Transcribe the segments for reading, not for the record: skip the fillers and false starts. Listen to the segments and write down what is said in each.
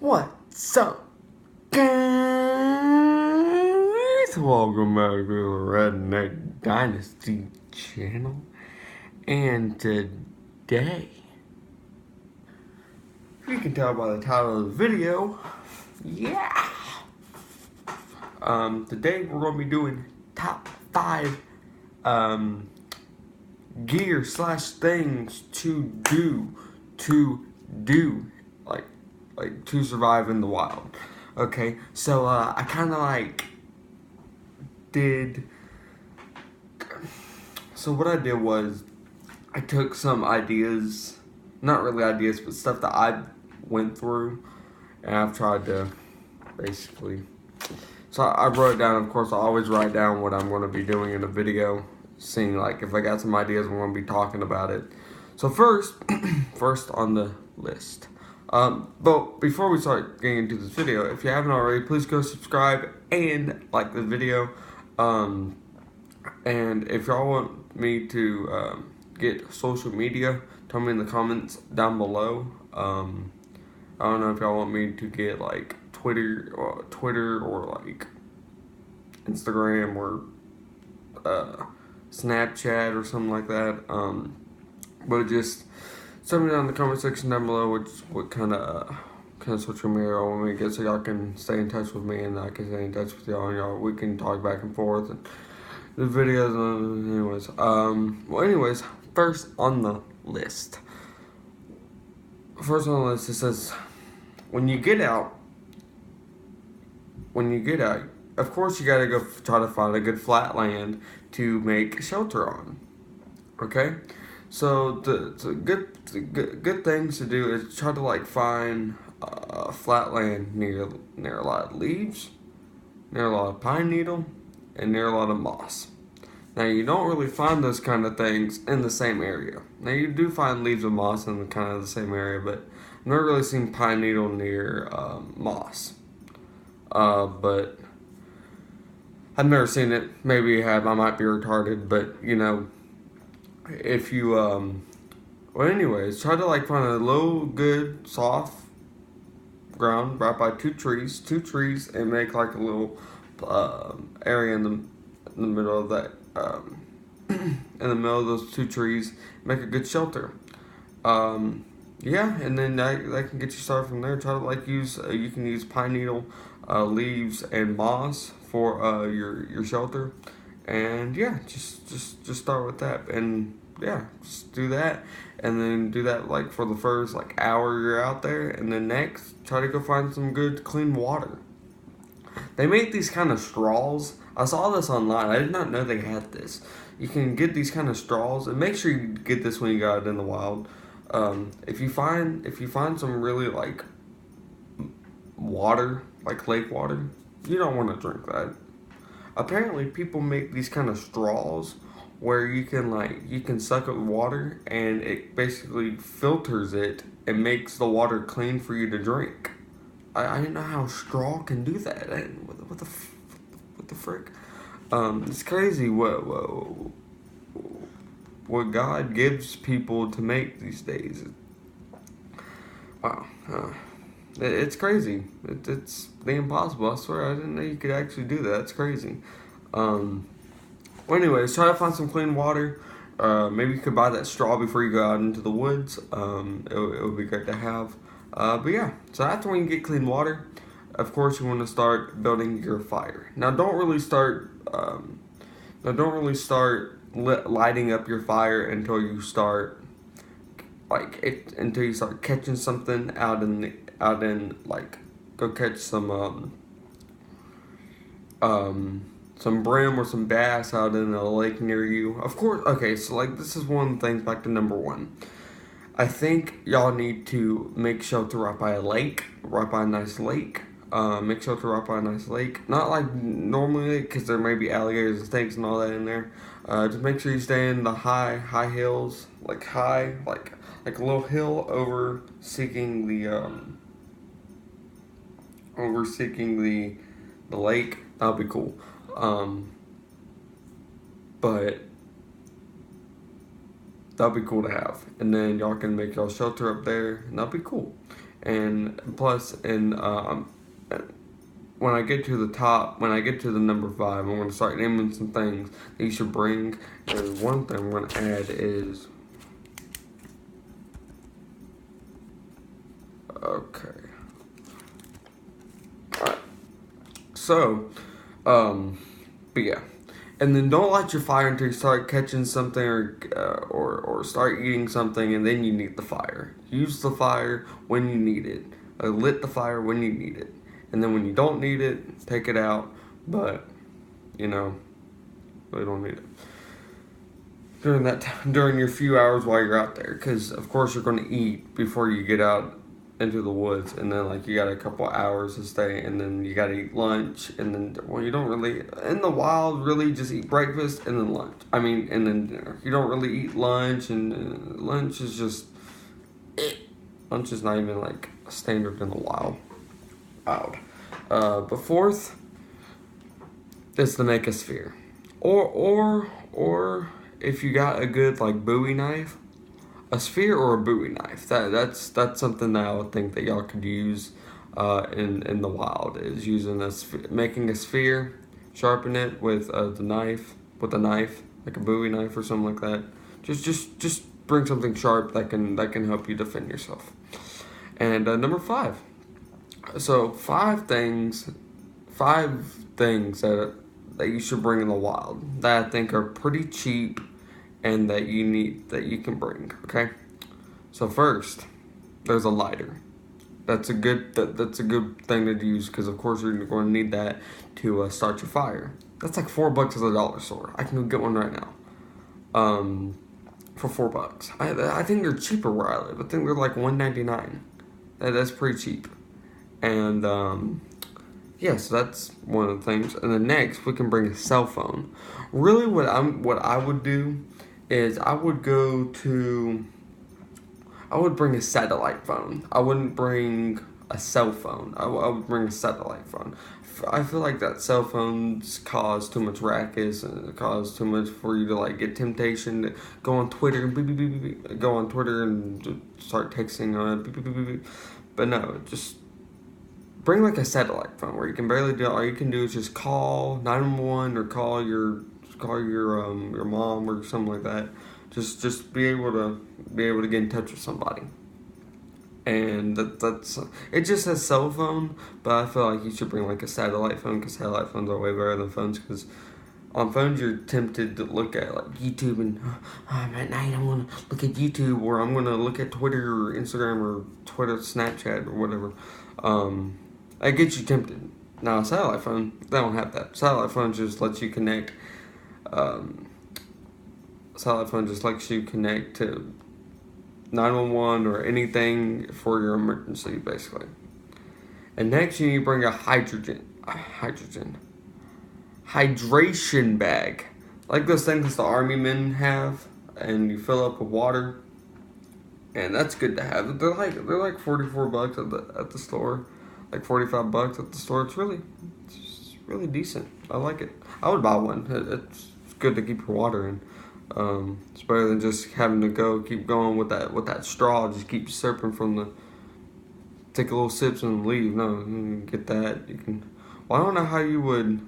What's up, guys? Welcome back to the Redneck Dynasty channel. And today, you can tell by the title of the video, today we're going to be doing top 5 gear / things to do like to survive in the wild. Okay, so I kind of so what I did was I took some ideas, not really ideas, but stuff that I went through, and I've tried to basically, so I wrote it down. Of course, I always write down what I'm going to be doing in a video, seeing like if I got some ideas, I'm going to be talking about it. So first on the list. But before we start getting into this video, if you haven't already, please go subscribe and like the video. And if y'all want me to get social media, tell me in the comments down below. I don't know if y'all want me to get like Twitter or like Instagram or Snapchat or something like that. But just tell me down in the comment section down below what kind of social media y'all want me to get, so y'all can stay in touch with me and I can stay in touch with y'all, and we can talk back and forth and the videos. Anyways, first on the list. It says when you get out, of course you gotta go try to find a good flat land to make shelter on. Okay, so the good things to do is try to find flat land near a lot of leaves, near a lot of pine needle, and near a lot of moss. Now you don't really find those kind of things in the same area. Now you do find leaves and moss in kind of the same area, but I've never really seen pine needle near moss. But I've never seen it. Maybe you have. I might be retarded, but if you anyways, try to find a low, good, soft ground right by two trees, and make a little area in the middle of that, in the middle of those two trees. Make a good shelter. And then that can get you started from there. Try to use you can use pine needle, leaves, and moss for your shelter. And just start with that, and just do that, and then do that for the first hour you're out there, and then next try to go find some good clean water. They make these kind of straws. I saw this online. I did not know they had this. You can get these kind of straws, and make sure you get this when you go out in the wild. If you find some really water, lake water, you don't want to drink that. Apparently, people make these kind of straws where you can suck up water, and it basically filters it and makes the water clean for you to drink. I didn't know how straw can do that. What the frick? It's crazy what God gives people to make these days. Wow. It's crazy. It's the impossible. I swear, I didn't know you could actually do that. That's crazy. Anyways, try to find some clean water. Maybe you could buy that straw before you go out into the woods. It would be great to have. So after when you get clean water, of course you want to start building your fire. Now don't really start lighting up your fire until you start catching something out in go catch some brim or some bass out in a lake near you. Of course, okay, so this is one of the things, back to number one. I think y'all need to make shelter right by a nice lake. Make shelter right by a nice lake. Not normally, because there may be alligators and snakes and all that in there. Just make sure you stay in the high hills, like a little hill overseeking the lake. That'll be cool. But that'll be cool to have. And then y'all can make y'all shelter up there, and that'll be cool. And plus, when I get to the top, when I get to the number 5, I'm gonna start naming some things that you should bring. And one thing I'm gonna add is okay. Alright. So, but yeah. And then don't light your fire until you start catching something or start eating something, and then you need the fire. Use the fire when you need it. Lit the fire when you need it. And then when you don't need it, take it out. But, you know, really don't need it during your few hours while you're out there, because of course you're going to eat before you get out into the woods, and then like you got a couple hours to stay, and then you got to eat lunch, and then well, you don't really in the wild really just eat breakfast and then lunch. I mean, and then dinner. You don't really eat lunch, and lunch is just lunch is not even like a standard in the wild. But fourth is to make a sphere, or if you got a good like Bowie knife, a sphere or a Bowie knife. That's something that I would think that y'all could use in the wild, is using making a sphere, sharpen it with a knife, like a Bowie knife or something like that. Just bring something sharp that can help you defend yourself. And number 5. So 5 things that you should bring in the wild that I think are pretty cheap and that you can bring. Okay, so first, there's a lighter. That's a good thing to use, because of course you're going to need that to start your fire. That's like $4 at the dollar store. I can go get one right now. For $4. I think they're cheaper where I live. I think they're like $1.99. That's pretty cheap. And yeah, so that's one of the things. And then next, we can bring a cell phone. Really, what I would do is I would bring a satellite phone. I wouldn't bring a cell phone. I would bring a satellite phone. I feel like that cell phones cause too much racket, and cause too much for you to like get temptation to go on Twitter and go on Twitter and start texting on it. But no, just bring like a satellite phone where you can barely do. All you can do is just call 911 or call your mom or something like that. Just be able to get in touch with somebody. And that's it. Just says cell phone, but I feel like you should bring like a satellite phone, because satellite phones are way better than phones. Because on phones you're tempted to look at like YouTube, and at night I'm gonna look at YouTube, or I'm gonna look at Twitter or Instagram or Snapchat or whatever. That gets you tempted. Now a satellite phone, they don't have that. Satellite phone just lets you connect. Satellite phone just lets you connect to 911 or anything for your emergency, basically. And next, you need to bring a hydration bag, like those things the army men have, and you fill up with water. And that's good to have. They're like $44 at the store, like $45 at the store. It's really decent. I like it. I would buy one. It's good to keep your water in. It's better than just having to keep going with that straw. Just keep sipping take a little sips and leave. No, you can get that. You can. Well, I don't know how you would.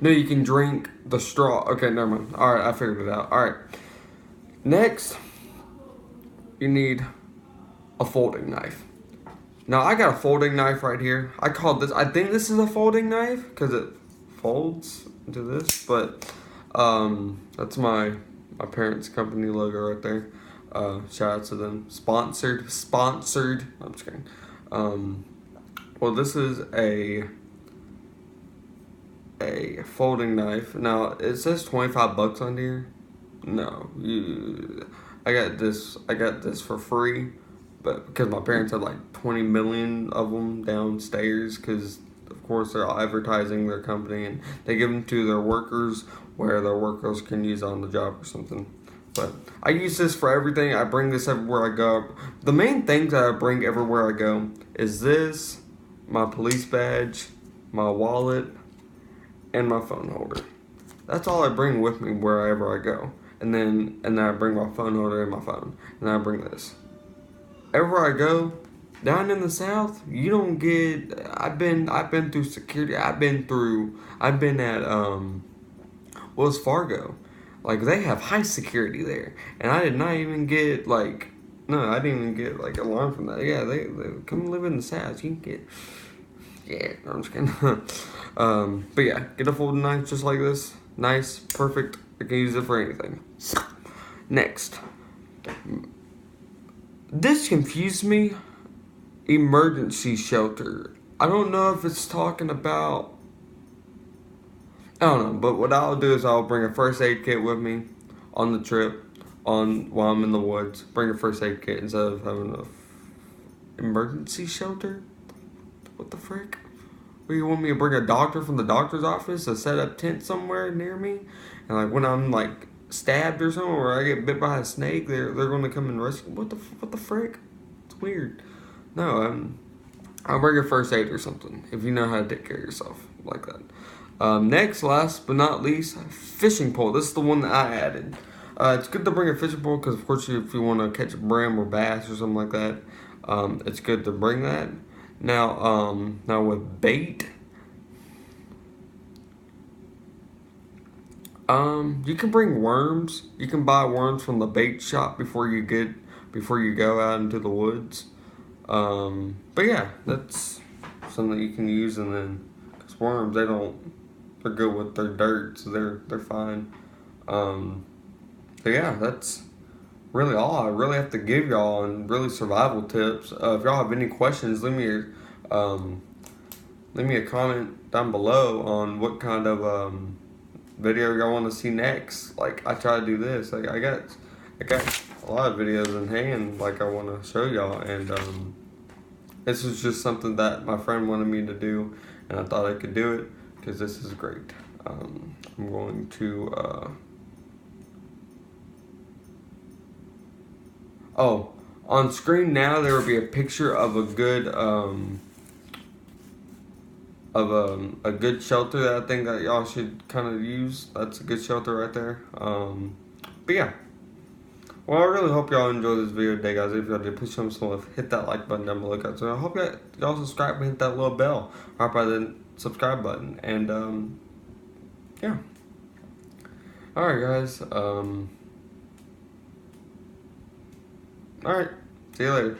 No, you can drink the straw. Okay, never mind. All right, I figured it out. All right. Next, you need a folding knife. Now, I got a folding knife right here. I think this is a folding knife because it folds into this, but that's my parents' company logo right there. Shout out to them. Sponsored. I'm just kidding. Well, this is a folding knife. Now it says $25 on here. No, I got this for free, but because my parents had like 20 million of them downstairs, because of course they're all advertising their company, and they give them to their workers where their workers can use it on the job or something. But I use this for everything. I bring this everywhere I go. The main things that I bring everywhere I go is this, my police badge, my wallet, and my phone holder. That's all I bring with me wherever I go. and then I bring my phone holder and my phone, and then I bring this. Everywhere I go, down in the South, you don't get. I've been through security. I've been at Wells Fargo. Like, they have high security there, and I did not even get like. No, I didn't even get like alarm from that. Yeah, they come live in the South. You can get. Yeah, no, I'm just kidding. But yeah, get a folding knife just like this. Nice, perfect. I can use it for anything. Next. This confused me. Emergency shelter. I don't know if it's talking about. I don't know, but what I'll do is I'll bring a first aid kit with me on the trip, while I'm in the woods. Bring a first aid kit instead of having a emergency shelter. What the frick? Or you want me to bring a doctor from the doctor's office to set up tent somewhere near me, and like when I'm like stabbed or something, or I get bit by a snake, they're gonna come and rescue. What the frick? It's weird. No, I'll bring a first aid or something if you know how to take care of yourself like that. Next, last but not least, fishing pole. This is the one that I added. It's good to bring a fishing pole because, of course, if you want to catch a brim or bass or something like that, it's good to bring that. Now with bait, you can bring worms. You can buy worms from the bait shop before you go out into the woods. But yeah, that's something that you can use, and then because worms they're good with their dirt, so they're fine. So yeah, that's really all I really have to give y'all, and really survival tips. If y'all have any questions, leave me a comment down below on what kind of video y'all want to see next. Like, I try to do this. Like, I got a lot of videos in hand. Like, I want to show y'all, and this is just something that my friend wanted me to do, and I thought I could do it because this is great. I'm going to. Oh, on screen now there will be a picture of a good a good shelter that I think that y'all should kind of use. That's a good shelter right there. But yeah. Well, I really hope y'all enjoyed this video today, guys. If y'all did, please show me some love. Hit that like button down below, guys. So I hope y'all subscribe and hit that little bell right by the subscribe button. And yeah. All right, guys. All right. See you later.